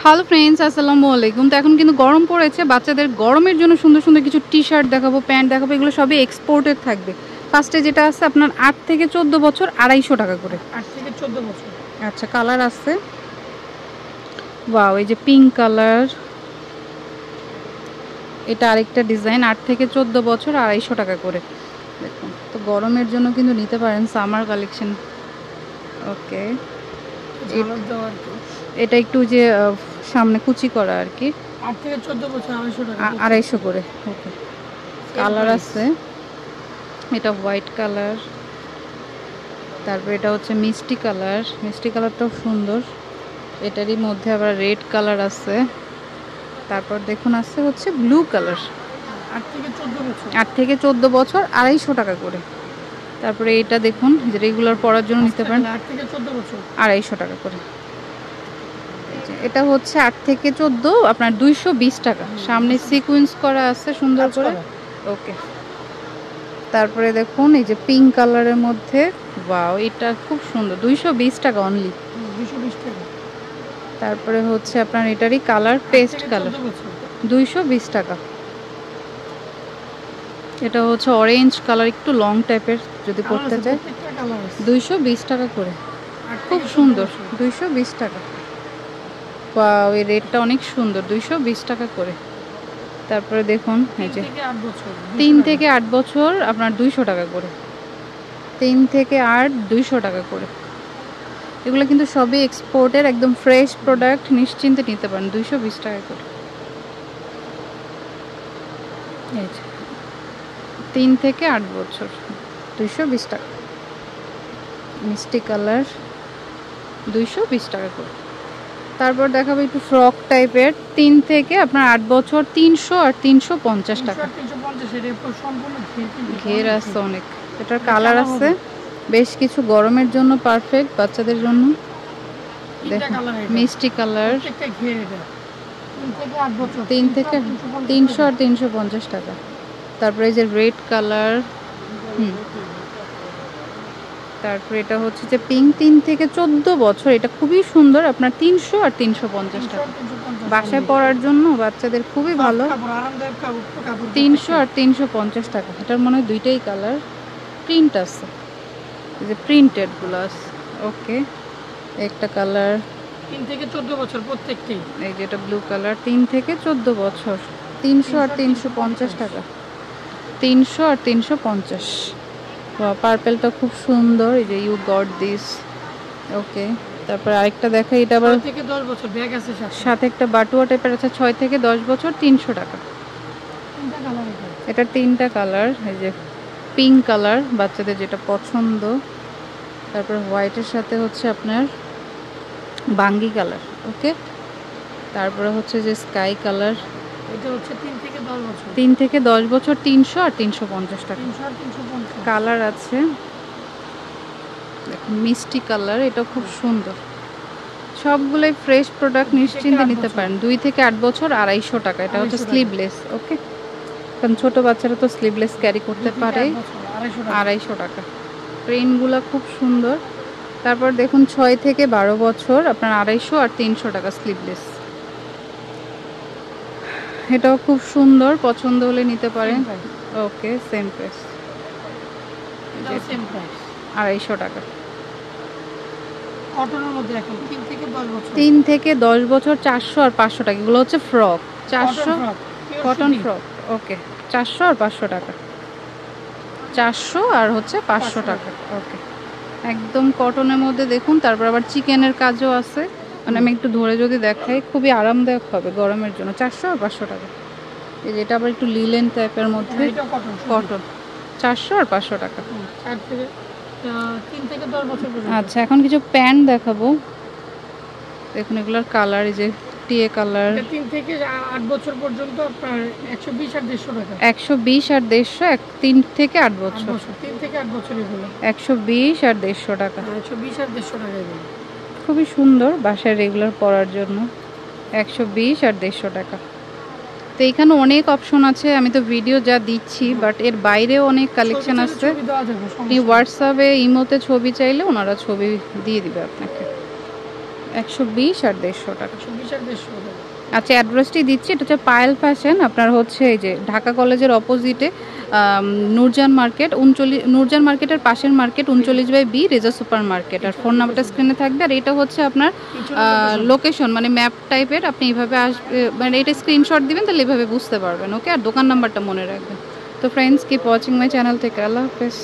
Hello friends, আসসালামু আলাইকুম। তো এখন কিন্তু গরম পড়েছে, বাচ্চাদের গরমের জন্য সুন্দর সুন্দর কিছু টি শার্ট দেখাবো, প্যান্ট দেখাবো। এগুলো সবই এক্সপোর্টেড থাকবে। ফার্স্টে যেটা আছে আপনার 8 থেকে 14 বছর 250 টাকা করে। 8 থেকে 14 বছর। আচ্ছা, কালার আছে। ওয়াও, এই যে পিঙ্ক কালার, এটা আরেকটা ডিজাইন। 8 থেকে 14 বছর 250 টাকা করে। দেখুন, তো গরমের জন্য কিন্তু নিতে পারেন, সামার কালেকশন। ওকে, এটা একটু যে সামনে কুচি করা আর কি। 8 থেকে 14 বছর 250 টাকা, 250 করে। ওকে, কালার আছে। এটা হোয়াইট কালার, তারপর এটা হচ্ছে মিষ্টি কালার। মিষ্টি কালারটাও সুন্দর। এটারই মধ্যে আবার রেড কালার আছে। তারপর দেখুন আছে হচ্ছে ব্লু কালার। 8 থেকে 14 বছর 8 থেকে 14 বছর 250 টাকা করে। তারপরে এটা দেখুন, যে রেগুলার পরার জন্য নিতে পারেন। 8 থেকে 14 বছর 250 টাকা করে। এটা হচ্ছে 8 থেকে 14 আপনার 220 টাকা। সামনে সিকোয়েন্স করা আছে সুন্দর করে। ওকে, তারপরে দেখুন এই যে পিঙ্ক কালারের মধ্যে, ওয়াও, এটা খুব সুন্দর। 220 টাকা অনলি। 220 টাকা। তারপরে হচ্ছে আপনার এটারই কালার পেস্ট কালার, 220 টাকা। এটা হচ্ছে অরেঞ্জ কালার, একটু লং টাইপের, যদি পড়তে চায় 220 টাকা করে। খুব সুন্দর, 220 টাকা। ওয়াও, এই রেটটা অনেক সুন্দর, 220 টাকা করে। তারপরে দেখুন এই যে 3 থেকে 8 বছর আপনার 200 টাকা করে। 3 থেকে 8 200 টাকা করে। এগুলো কিন্তু সবই এক্সপোর্টের, একদম ফ্রেশ প্রোডাক্ট, নিশ্চিন্তে নিতে পারেন। 220 টাকা করে। এই যে 3 থেকে 8 বছর 220 টাকা। মিষ্টি কালার 220 টাকা করে। তারপর দেখাবো একটু ফ্রক টাইপের, 3 থেকে আপনার 8 বছর 300 আর 350 টাকা। ঘের আছে অনেক। এটার কালার আছে বেশ কিছু, গরমের জন্য পারফেক্ট, বাচ্চাদের জন্য। মিষ্টি কালার, 3 থেকে 300 আর 350 টাকা। তারপরে এই যে রেড কালার, তারপরে এটা হচ্ছে যে পিঙ্ক, 3 থেকে 14 বছর। এটা খুবই সুন্দর, আপনার 300 আর 350 টাকা। বাসায় পরার জন্য বাচ্চাদের খুবই ভালো। 300 আর 350 টাকা। এটার মনে হয় দুইটাই কালার, প্রিন্ট আছে, এই যে প্রিন্টেড গুলো আছে। ওকে, একটা কালার 3 থেকে 14 বছর প্রত্যেকটাই। এই যে এটা ব্লু কালার, 3 থেকে 14 বছর 300 আর 350 টাকা। 300 আর 350। পার্পেলটা খুব সুন্দর, এই যে ইউ গট দিস। ওকে, তারপর আরেকটা দেখাই, এটা আবার 6 থেকে 10 বছর ব্যাগ আছে সাথে একটা বাটুয়া টাইপের আছে। 6 থেকে 10 বছর 300 টাকা। এটা 3টা কালার, এই যে পিঙ্ক কালার, বাচ্চাদের যেটা পছন্দ। তারপর হোয়াইটের সাথে হচ্ছে আপনার বাঙ্গি কালার। ওকে, তারপরে হচ্ছে যে স্কাই কালার, এটা হচ্ছে 3 থেকে 10 বছর 3 থেকে 10 বছর 300 আর 350 টাকা। কালার আছে দেখুন, মিষ্টি কালার, এটা খুব সুন্দর। সবগুলোই ফ্রেশ প্রোডাক্ট, নিশ্চিন্তে নিতে পারেন। 2 থেকে 8 বছর 250 টাকা। এটা হচ্ছে স্লিভলেস। ওকে, কারণ ছোট বাচ্চারা তো স্লিভলেস ক্যারি করতে পারে। 250 টাকা। প্রিন্টগুলো খুব সুন্দর। তারপর দেখুন 6 থেকে 12 বছর আপনার 250 আর 300 টাকা স্লিভলেস। এটাও খুব সুন্দর, পছন্দ হলে নিতে পারেন। ওকে, সেম প্রাইস, 250 টাকা। কটনের মধ্যে এখন 3 থেকে 10 বছর 3 থেকে 10 বছর 400 আর 500 টাকা। এগুলো হচ্ছে ফ্রক, 400 কটন ফ্রক। ওকে, 400 আর 500 টাকা। 400 আর হচ্ছে 500 টাকা। ওকে, একদম কটনের মধ্যে দেখুন। তারপর আবার চিকেনের কাজও আছে, মানে আমি একটু ধরে যদি দেখাই, খুবই আরামদায়ক হবে গরমের জন্য। 400 আর 500 টাকা। এই যে এটা আবার একটু লিলেন টাইপের মধ্যে, কটন, 400 আর 500 টাকা। 3 থেকে 10 বছর পর্যন্ত। আচ্ছা, এখন কিছু প্যান্ট দেখাবো। দেখুন এগুলোর কালার, এই যে টিয়ে কালার। 3 থেকে 8 বছর পর্যন্ত আপনার 120 আর 150 টাকা। 120 আর 150, 3 থেকে 8 বছর। 3 থেকে 8 বছর এগুলো 120 আর 150 টাকা। 120 আর 150 টাকা এগুলো। খুবই সুন্দর, বাসায় রেগুলার পরার জন্য। 120 আর 150 টাকা। তো এখানে অনেক অপশন আছে, আমি তো ভিডিও যা দিচ্ছি, বাট এর বাইরেও অনেক কালেকশন আছে। আপনি হোয়াটসঅ্যাপে ইমোতে ছবি চাইলে ওনারা ছবি দিয়ে দিবে আপনাকে। 120 আর 150 টাকা। 120 আর 150 টাকা। আচ্ছা অ্যাড্রেসটি দিচ্ছি, এটা হচ্ছে পায়েল ফ্যাশন, আপনার হচ্ছে এই যে ঢাকা কলেজের অপোজিটে নূরজান মার্কেট, 39 নূরজান মার্কেটের পাশের market 39/B Reza super market. আর ফোন নাম্বারটা স্ক্রিনে থাকবে। আর এটা হচ্ছে আপনার লোকেশন, মানে ম্যাপ টাইপের, আপনি এইভাবে আসবে, মানে এটা স্ক্রিনশট দিবেন তাহলে এইভাবে বুঝতে পারবেন। ওকে, আর দোকান নাম্বারটা মনে রাখবেন। তো friends, keep watching my channel থেকে। আল্লাহ হাফেজ।